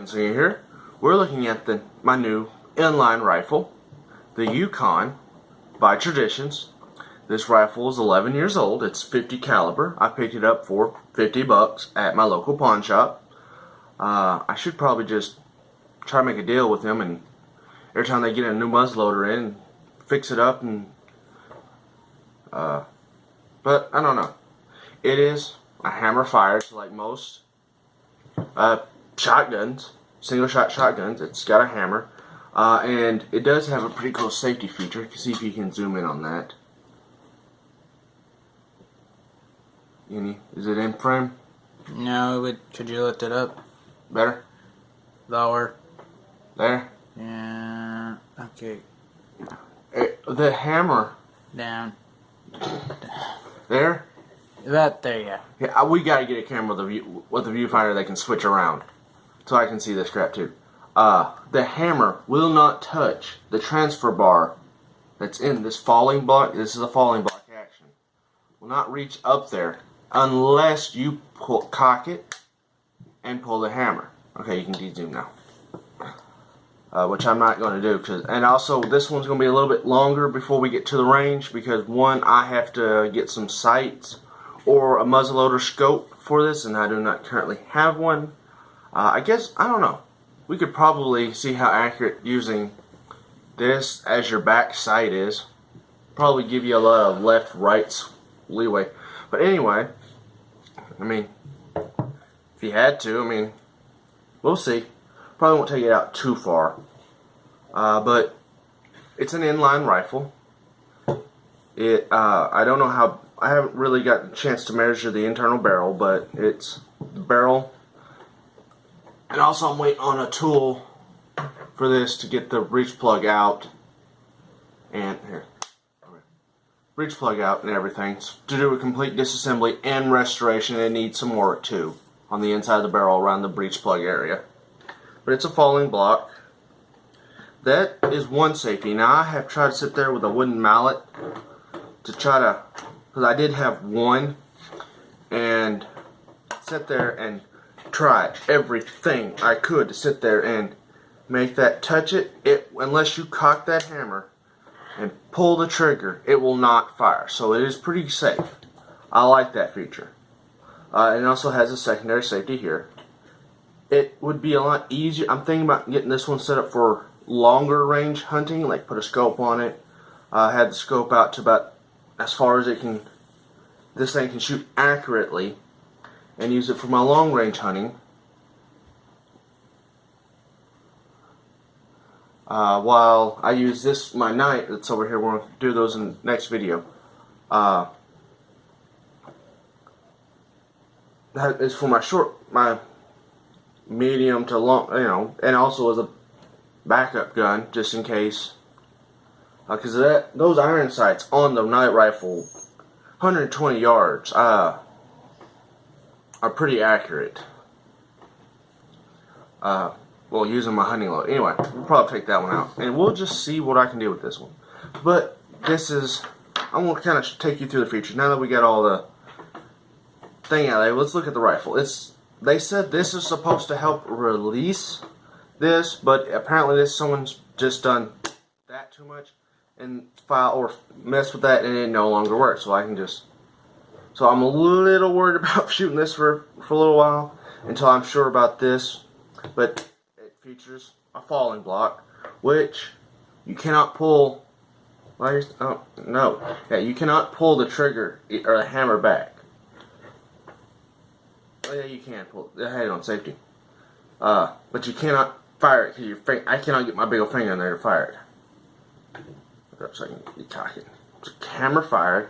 So here we're looking at my new inline rifle, the Yukon by Traditions. This rifle is 11 years old. It's 50 caliber. I picked it up for 50 bucks at my local pawn shop. I should probably just try to make a deal with them, and every time they get a new muzzleloader in, fix it up, and but I don't know. It is a hammer fire, so like most shotguns, single shot shotguns, it's got a hammer, and it does have a pretty cool safety feature. You can see if you can zoom in on that. Is it in frame? No, could you lift it up? Better? Lower. There? Yeah. Okay. The hammer. Down. There? That there, yeah. Yeah, we gotta get a camera with a viewfinder that can switch around, so I can see this crap too. The hammer will not touch the transfer bar that's in this falling block. This is a falling block action. Will not reach up there unless you cock it and pull the hammer. Okay, you can de-zoom now. Which I'm not going to do, and also this one's going to be a little bit longer before we get to the range, because one, I have to get some sights or a muzzleloader scope for this, and I do not currently have one. I guess, I don't know, we could probably see how accurate using this as your back sight is. Probably give you a lot of left-right leeway. But anyway, I mean, if you had to, I mean, we'll see. Probably won't take it out too far. But it's an inline rifle. I don't know how, I haven't really gotten a chance to measure the internal barrel, but it's the barrel. And also I'm waiting on a tool for this to get the breech plug out. And here, breech plug out and everything. To do a complete disassembly and restoration, it needs some work too on the inside of the barrel around the breech plug area. But it's a falling block. That is one safety. Now I have tried to sit there with a wooden mallet to try to, because I did have one, and sit there and try everything I could to sit there and make that touch it. Unless you cock that hammer and pull the trigger, it will not fire. So it is pretty safe. I like that feature. It also has a secondary safety here. It would be a lot easier. I'm thinking about getting this one set up for longer range hunting, like put a scope on it. Had the scope out to about as far as it can. This thing can shoot accurately, and use it for my long range hunting. While I use this, my knife that's over here, we're going to do those in the next video. That is for my medium to long, and also as a backup gun, just in case. Because those iron sights on the night rifle, 120 yards, are pretty accurate. Well, using my hunting load. Anyway, we'll probably take that one out, and we'll just see what I can do with this one. But this is, I'm going to kind of take you through the features. Now that we got all the thing out of there, let's look at the rifle. They said this is supposed to help release this, but apparently someone's just done that too much and file or mess with that, and it no longer works. So I can just, so I'm a little worried about shooting this for a little while until I'm sure about this. But it features a falling block, which you cannot pull. Oh no! Yeah, you cannot pull the trigger or the hammer back. Oh yeah, you can pull it. I had it on safety. But you cannot fire it because I cannot get my big old finger in there to fire it. Look up so I can cock it. It's a hammer fired.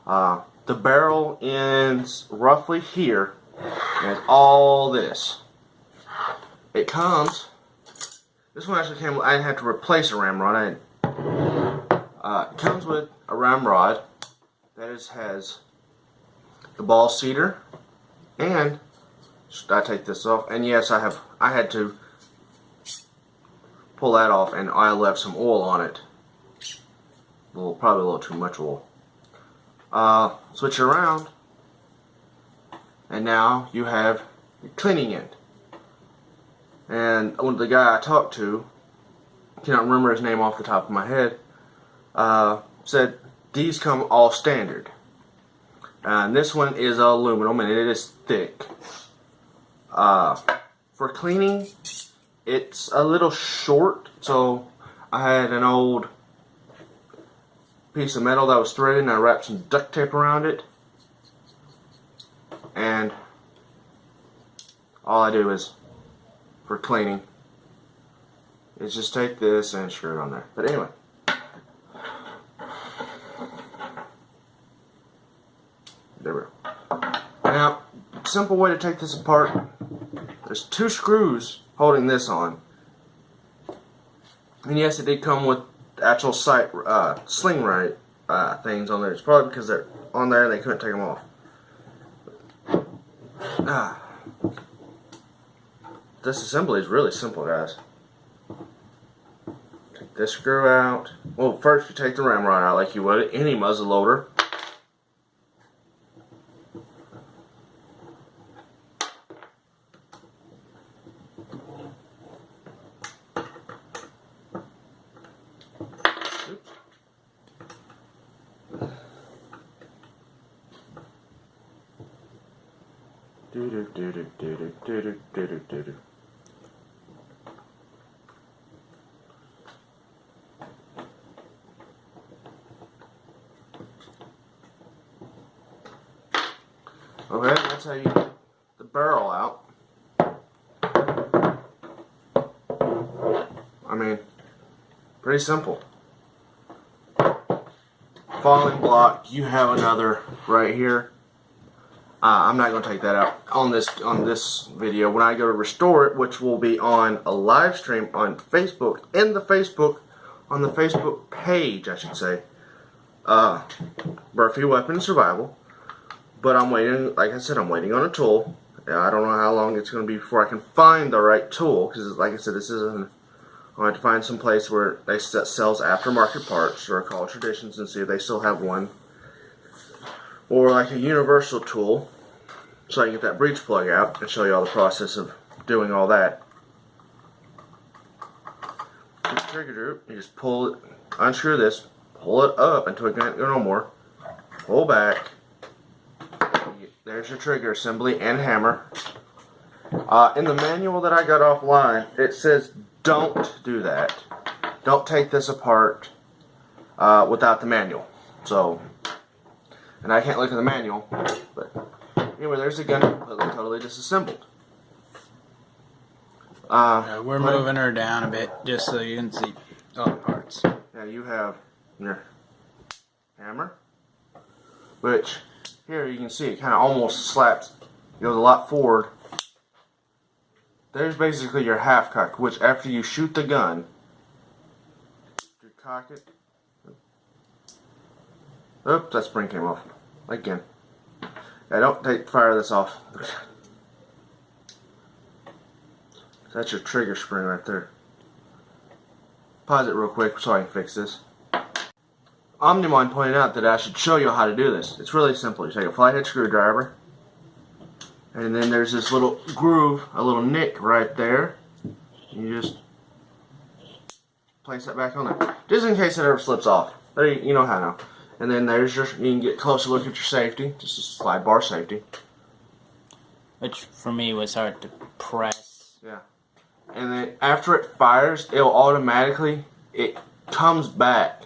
The barrel ends roughly here, and it's all this. It comes. This one actually came. I didn't have to replace a ramrod. It comes with a ramrod that has the ball seater. And should I take this off? And yes, I had to pull that off, and I left some oil on it. Probably a little too much oil. Switch it around, and now you have your cleaning end. And the guy I talked to, cannot remember his name off the top of my head, said these come all standard. And this one is aluminum and it is thick. For cleaning, it's a little short, so I had an old piece of metal that was threaded and I wrapped some duct tape around it. And all I do is, for cleaning, is just take this and screw it on there. But anyway. There we go. Now, simple way to take this apart. There's 2 screws holding this on. And yes, it did come with actual sling right things on there. It's probably because they're on there and they couldn't take them off. Disassembly is really simple, guys. Take this screw out. Well, first you take the ramrod out like you would any muzzleloader. Okay, that's how you get the barrel out. I mean, pretty simple. Falling block, you have another right here. I'm not going to take that out on this video. When I go to restore it, which will be on a live stream on Facebook, on the Facebook page, I should say, Murphy Weapon Survival. But I'm waiting, like I said, I'm waiting on a tool. I don't know how long it's going to be before I can find the right tool, because like I said, this isn't. I have to find some place where they sells aftermarket parts, or call Traditions, and see if they still have one. Or like a universal tool, so I can get that breech plug out and show you all the process of doing all that. With the trigger group, you just pull it, unscrew this, pull it up until it can't go no more, pull back. There's your trigger assembly and hammer. In the manual that I got offline, it says don't do that. Don't take this apart without the manual. So, and I can't look at the manual, but anyway, there's the gun completely, totally disassembled. We're moving her down a bit just so you can see all the parts. Yeah, you have your hammer, which here you can see it kind of almost slaps, goes a lot forward. There's basically your half cock, which after you shoot the gun, you cock it. Oops, that spring came off. Again. Yeah, don't fire this off. That's your trigger spring right there. Pause it real quick so I can fix this. Omnimon pointed out that I should show you how to do this. It's really simple. You take a flathead screwdriver, and then there's this little groove, a little nick right there. You just place that back on there, just in case it ever slips off. There, you know how now. And then there's your, you can get a closer look at your safety, just a slide bar safety. Which for me was hard to press. Yeah. And then after it fires, it'll automatically, it comes back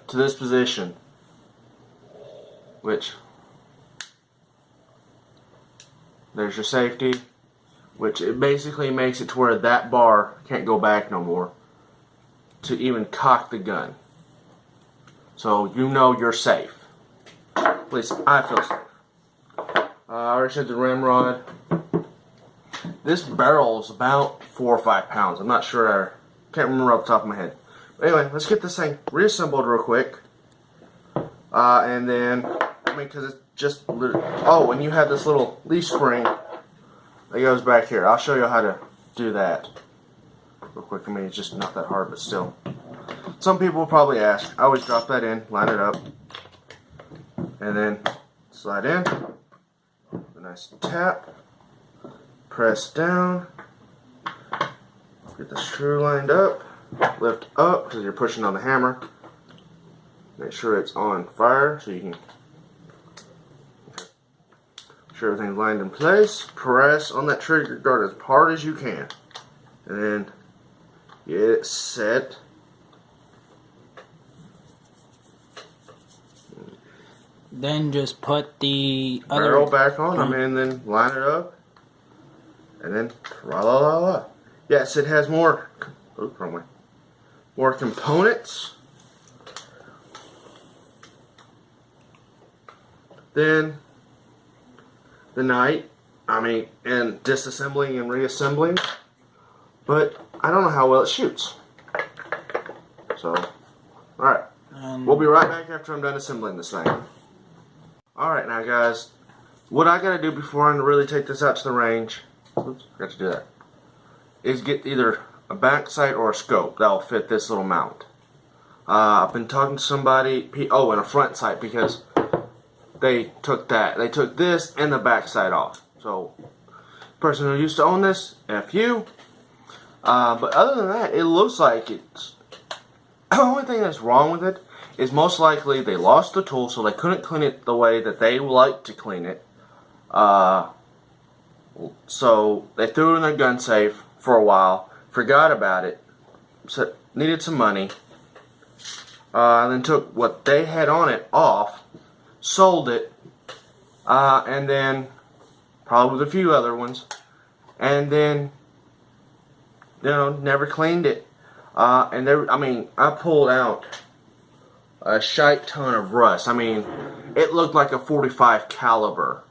to this position, which, there's your safety, which it basically makes it to where that bar can't go back no more to even cock the gun. So you know you're safe. At least I feel safe. I already said the ramrod. This barrel is about 4 or 5 pounds. I'm not sure. I can't remember off the top of my head. But anyway, let's get this thing reassembled real quick. And then, I mean, because it's just, oh, and you have this little leaf spring that goes back here. I'll show you how to do that real quick. I mean, it's just not that hard, but still. Some people will probably ask. I always drop that in, line it up, and then slide in. A nice tap. Press down. Get the screw lined up. Lift up because you're pushing on the hammer. Make sure it's on fire so you can make sure everything's lined in place. Press on that trigger guard as hard as you can. And then get it set. Then just put the Barrel back on, and then line it up. And then la la la la. Yes, it has more. Oops, wrong way. More components. Then the night, and disassembling and reassembling. But I don't know how well it shoots. So, alright. We'll be right back after I'm done assembling this thing. Alright now guys, what I gotta do before I really take this out to the range, oops, forgot to do that, is get either a back sight or a scope that will fit this little mount. I've been talking to somebody, and a front sight, because they took this and the back sight off. So, person who used to own this, F you. But other than that, it looks like it's, the only thing that's wrong with it is most likely they lost the tool, so they couldn't clean it the way that they like to clean it. So they threw it in their gun safe for a while, forgot about it, so needed some money, and then took what they had on it off, sold it, and then probably with a few other ones, and then never cleaned it. And there, I pulled out a shite ton of rust. It looked like a .45 caliber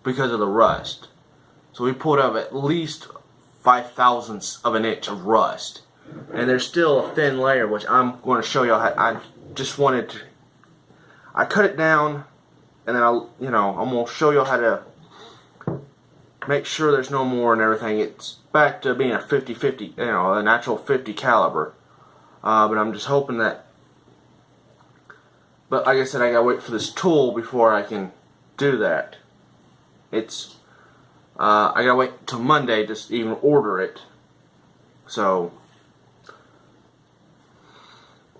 because of the rust. So we pulled out at least 0.005 of an inch of rust, and there's still a thin layer, which I'm going to show y'all how. I cut it down, and then I'm going to show y'all how to make sure there's no more and everything. It's back to being a 50-50, a natural 50 caliber. But I'm just hoping that. But like I said, I gotta wait for this tool before I can do that. I gotta wait till Monday to even order it. So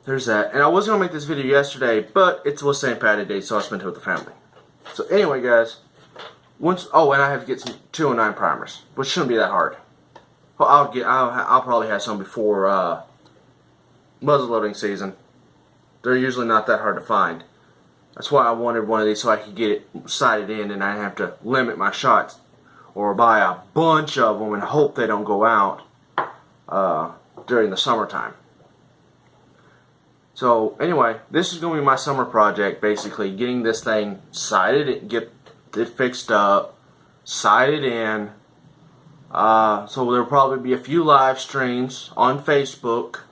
there's that. And I was gonna make this video yesterday, but it was St. Patty's Day, so I spent it with the family. So anyway, guys, and I have to get some 209 primers, which shouldn't be that hard. Well, I'll probably have some before muzzleloading season. They're usually not that hard to find. That's why I wanted one of these, so I could get it sighted in and I have to limit my shots or buy a bunch of them and hope they don't go out during the summertime. So anyway, this is going to be my summer project, basically getting this thing sighted, get it fixed up, sighted in. So there'll probably be a few live streams on Facebook,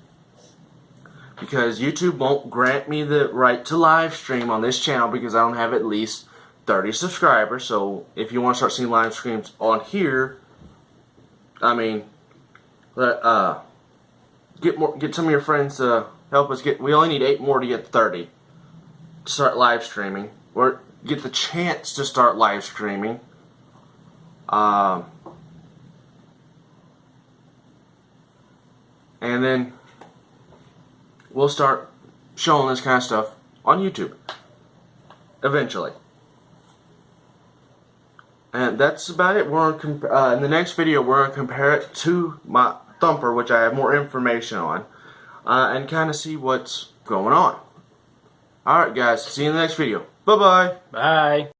because YouTube won't grant me the right to live stream on this channel because I don't have at least 30 subscribers. So if you want to start seeing live streams on here, get some of your friends to help us get. We only need 8 more to get 30 to start live streaming, or get the chance to start live streaming. And then we'll start showing this kind of stuff on YouTube eventually. And that's about it. We're in the next video, we're going to compare it to my thumper, which I have more information on, and kind of see what's going on. Alright guys, see you in the next video. Bye-bye. Bye.